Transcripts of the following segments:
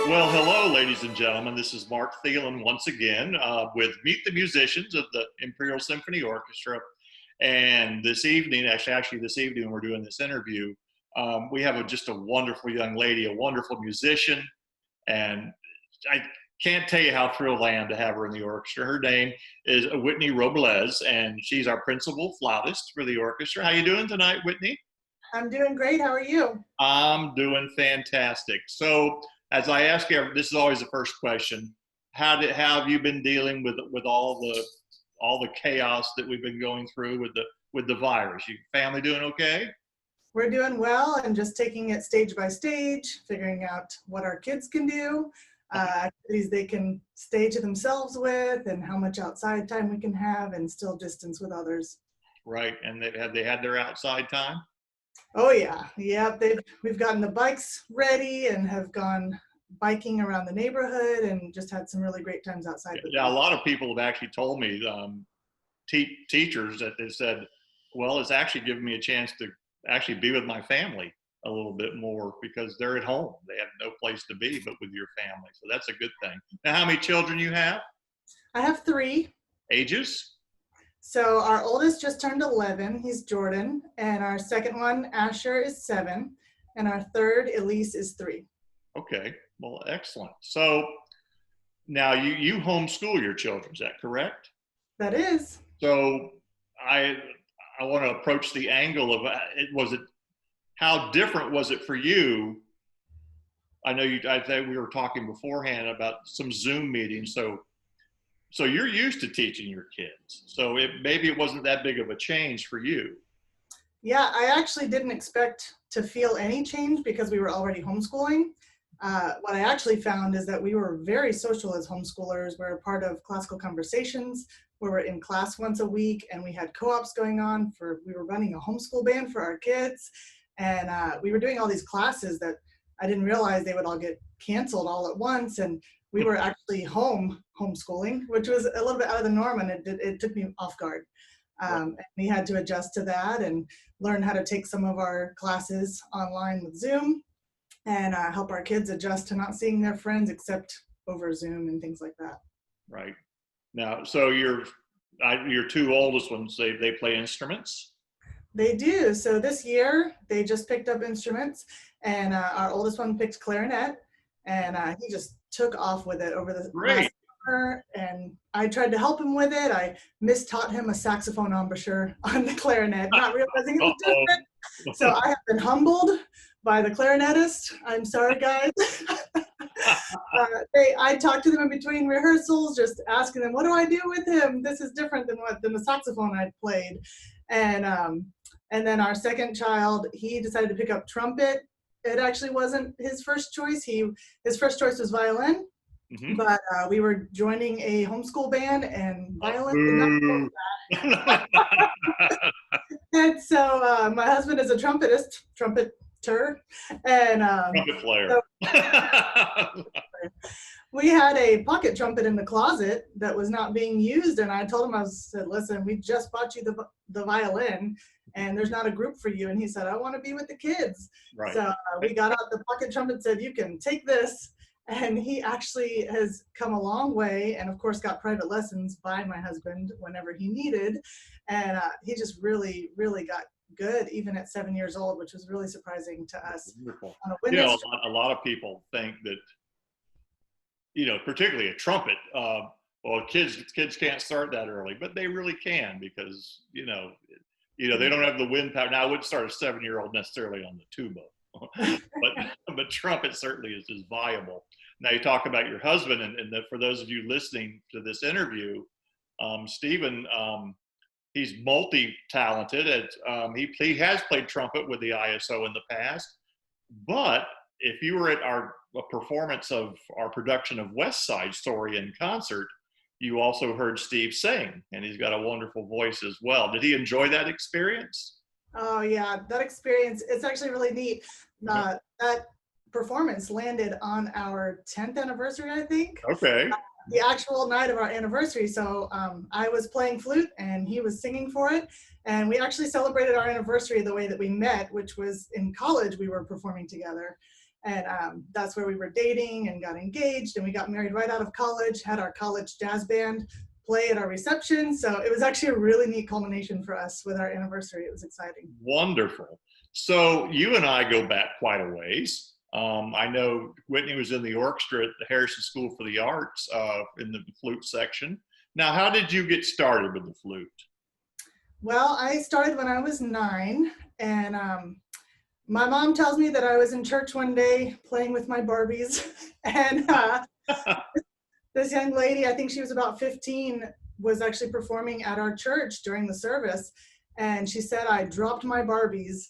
Well, hello, ladies and gentlemen. This is Mark Thielen once again with Meet the Musicians of the Imperial Symphony Orchestra. And this evening, actually this evening, we're doing this interview. We have just a wonderful young lady, a wonderful musician, and I can't tell you how thrilled I am to have her in the orchestra. Her name is Whitney Robles, and she's our principal flautist for the orchestra. How you doing tonight, Whitney? I'm doing great. How are you? I'm doing fantastic. So, as I ask you, this is always the first question. How have you been dealing with all the chaos that we've been going through with the virus? Your family doing okay? We're doing well and just taking it stage by stage, figuring out what our kids can do, activities they can stay to themselves with, and how much outside time we can have and still distance with others. Right, and they had their outside time? Oh yeah. We've gotten the bikes ready and have gone biking around the neighborhood and just had some really great times outside. Yeah, a lot of people have actually told me, teachers, that they said, well, it's actually given me a chance to actually be with my family a little bit more because they're at home. They have no place to be but with your family. So that's a good thing. Now, how many children you have? I have 3. Ages? So our oldest just turned 11, he's Jordan, and our second one, Asher, is 7, and our third, Elise, is 3. Okay, well, excellent. So now you homeschool your children, is that correct? That is. So I want to approach the angle of how different was it for you? I think we were talking beforehand about some Zoom meetings. So you're used to teaching your kids. So maybe it wasn't that big of a change for you. Yeah, I actually didn't expect to feel any change because we were already homeschooling. What I actually found is that we were very social as homeschoolers. We're part of classical conversations. We were in class once a week, and we had co-ops going on. We were running a homeschool band for our kids, and we were doing all these classes that I didn't realize they would all get canceled all at once. And we were actually homeschooling, which was a little bit out of the norm, and it took me off guard. And we had to adjust to that and learn how to take some of our classes online with Zoom and help our kids adjust to not seeing their friends except over Zoom and things like that. Right. Now, so your 2 oldest ones, they play instruments? They do. So this year, they just picked up instruments, and our oldest one picked clarinet, and he just took off with it over the last summer, and I tried to help him with it. I mistaught him a saxophone embouchure on the clarinet, not realizing it was different. So I have been humbled by the clarinetist. I'm sorry, guys. I talked to them in between rehearsals, just asking them, what do I do with him? This is different than the saxophone I played. And then our second child, he decided to pick up trumpet. It actually wasn't his first choice. His first choice was violin, but we were joining a homeschool band, and violin did not go that. And so my husband is a trumpeter, and Trumpet player. So, we had a pocket trumpet in the closet that was not being used, and I told him, I said, listen, we just bought you the violin, and there's not a group for you. And he said, I want to be with the kids. Right. So we got out the pocket trumpet and said, you can take this. And he actually has come a long way, and of course got private lessons by my husband whenever he needed. And he just really, really got good even at 7 years old, which was really surprising to us. Wonderful. A lot of people think that, particularly a trumpet, well, kids can't start that early, but they really can because, they don't have the wind power. Now, I wouldn't start a 7-year-old necessarily on the tuba, but trumpet certainly is viable. Now, you talk about your husband, and that for those of you listening to this interview, Stephen, he's multi-talented. He has played trumpet with the ISO in the past, but if you were at a performance of our production of West Side Story in concert, you also heard Steve sing, and he's got a wonderful voice as well. Did he enjoy that experience? Oh yeah, that experience, it's actually really neat. That performance landed on our 10th anniversary, I think. Okay. The actual night of our anniversary. So I was playing flute and he was singing for it. And we actually celebrated our anniversary the way that we met, which was in college. We were performing together. And that's where we were dating and got engaged, and we got married right out of college, had our college jazz band play at our reception. So it was actually a really neat culmination for us with our anniversary. It was exciting. Wonderful. So you and I go back quite a ways. I know Whitney was in the orchestra at the Harrison School for the Arts in the flute section. Now, how did you get started with the flute? Well, I started when I was 9, and my mom tells me that I was in church one day playing with my Barbies, and this young lady, I think she was about 15, was actually performing at our church during the service, and she said I dropped my Barbies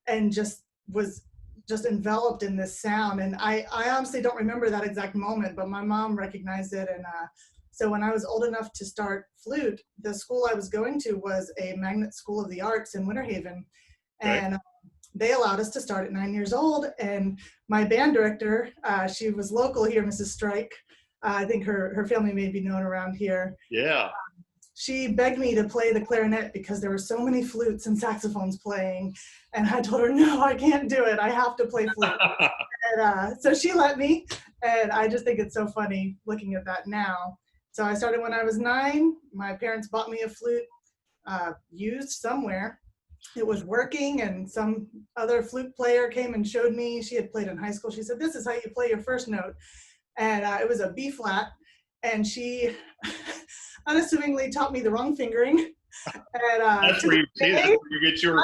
and just was just enveloped in this sound. And I honestly don't remember that exact moment, but my mom recognized it. And so when I was old enough to start flute, the school I was going to was a magnet school of the arts in Winter Haven. Okay. And they allowed us to start at 9 years old. And my band director, she was local here, Mrs. Strike. I think her family may be known around here. Yeah. She begged me to play the clarinet because there were so many flutes and saxophones playing. And I told her, no, I can't do it. I have to play flute. And so she let me. And I just think it's so funny looking at that now. So I started when I was 9. My parents bought me a flute used somewhere. It was working, and some other flute player came and showed me. She had played in high school. She said, this is how you play your first note. And it was a B flat. And she unassumingly taught me the wrong fingering. And That's where you see that. You get your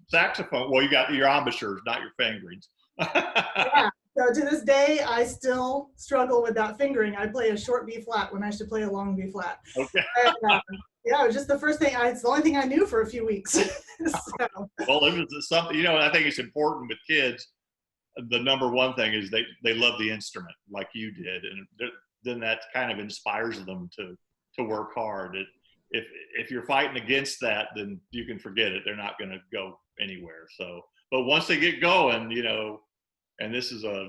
saxophone. Well, you got your embouchures, not your fingerings. Yeah. So to this day, I still struggle with that fingering. I play a short B flat when I should play a long B flat. Okay. And, yeah, it was just the first thing. It's the only thing I knew for a few weeks. So. Well, it was something, I think it's important with kids. The number one thing is they love the instrument like you did. And then that kind of inspires them to work hard. If you're fighting against that, then you can forget it. They're not going to go anywhere. So, but once they get going, and this is a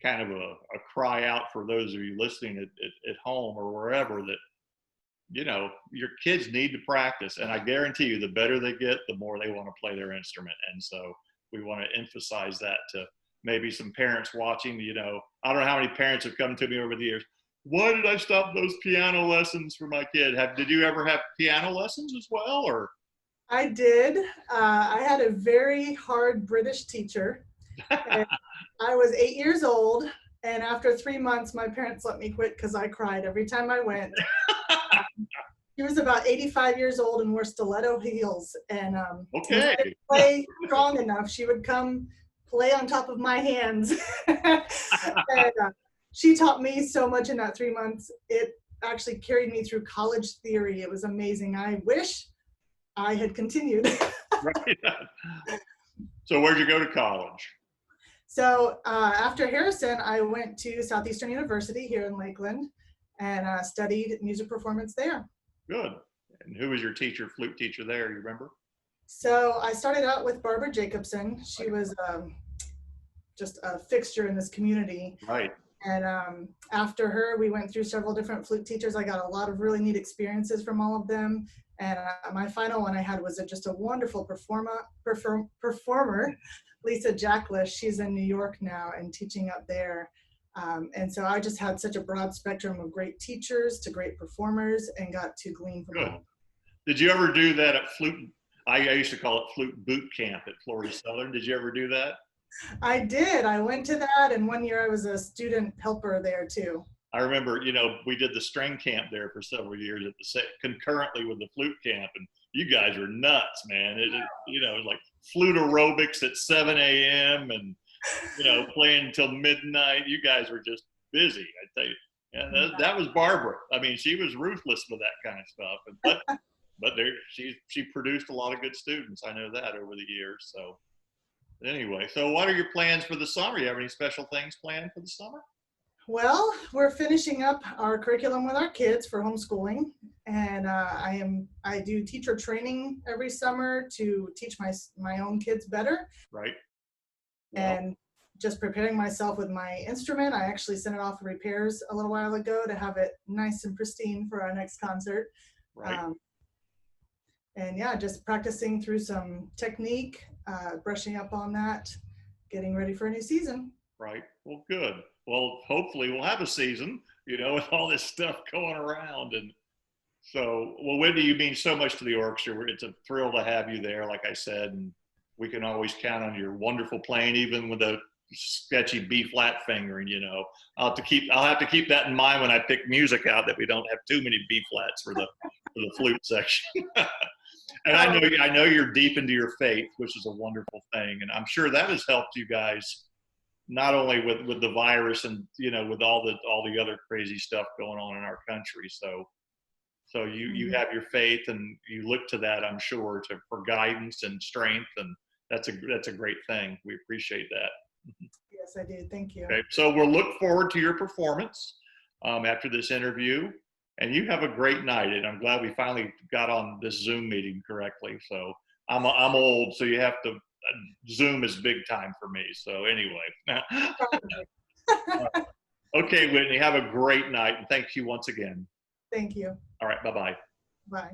kind of a cry out for those of you listening at home or wherever, that, your kids need to practice. And I guarantee you, the better they get, the more they want to play their instrument. And so we want to emphasize that to maybe some parents watching. I don't know how many parents have come to me over the years. Why did I stop those piano lessons for my kid? Did you ever have piano lessons as well, or? I did. I had a very hard British teacher. And I was 8 years old, and after 3 months, my parents let me quit because I cried every time I went. He was about 85 years old and wore stiletto heels. And Okay. If I didn't play strong enough, she would come play on top of my hands. And she taught me so much in that 3 months. It actually carried me through college theory. It was amazing. I wish I had continued. Right. So where'd you go to college? So after Harrison, I went to Southeastern University here in Lakeland and studied music performance there. Good. And who was your teacher, flute teacher there? You remember? So I started out with Barbara Jacobson. She was just a fixture in this community. Right. And after her, we went through several different flute teachers. I got a lot of really neat experiences from all of them. And my final one I had was just a wonderful performer, Lisa Jacklish. She's in New York now and teaching up there. And so I just had such a broad spectrum of great teachers to great performers and got to glean from them. Did you ever do that at flute? I used to call it flute boot camp at Florida Southern. Did you ever do that? I did. I went to that, and one year I was a student helper there too. I remember, we did the string camp there for several years concurrently with the flute camp, and you guys were nuts, man. Like flute aerobics at 7 a.m. and, playing until midnight. You guys were just busy, I tell you. Yeah, that was Barbara. I mean, she was ruthless with that kind of stuff. But she produced a lot of good students. I know that over the years. So anyway, so what are your plans for the summer? You have any special things planned for the summer? Well, we're finishing up our curriculum with our kids for homeschooling, and I do teacher training every summer to teach my own kids better. Right. And just preparing myself with my instrument. I actually sent it off for repairs a little while ago to have it nice and pristine for our next concert. Right. And yeah, just practicing through some technique, brushing up on that, getting ready for a new season. Right. Well, good. Well, hopefully we'll have a season, with all this stuff going around. And so, well, Whitney, you mean so much to the orchestra. It's a thrill to have you there, like I said, and we can always count on your wonderful playing, even with a sketchy B flat fingering. I'll have to keep that in mind when I pick music out, that we don't have too many B flats for the flute section. And I know you're deep into your faith, which is a wonderful thing, and I'm sure that has helped you guys, not only with the virus and with all the other crazy stuff going on in our country. So you have your faith, and you look to that, I'm sure, for guidance and strength, and that's a great thing. We appreciate that. Yes, I do. Thank you. Okay, so we'll look forward to your performance after this interview, and you have a great night. And I'm glad we finally got on this Zoom meeting correctly. So I'm old, so you have to. Zoom is big time for me. So anyway. Okay, Whitney, have a great night, and thank you once again. Thank you. All right, bye-bye. Bye.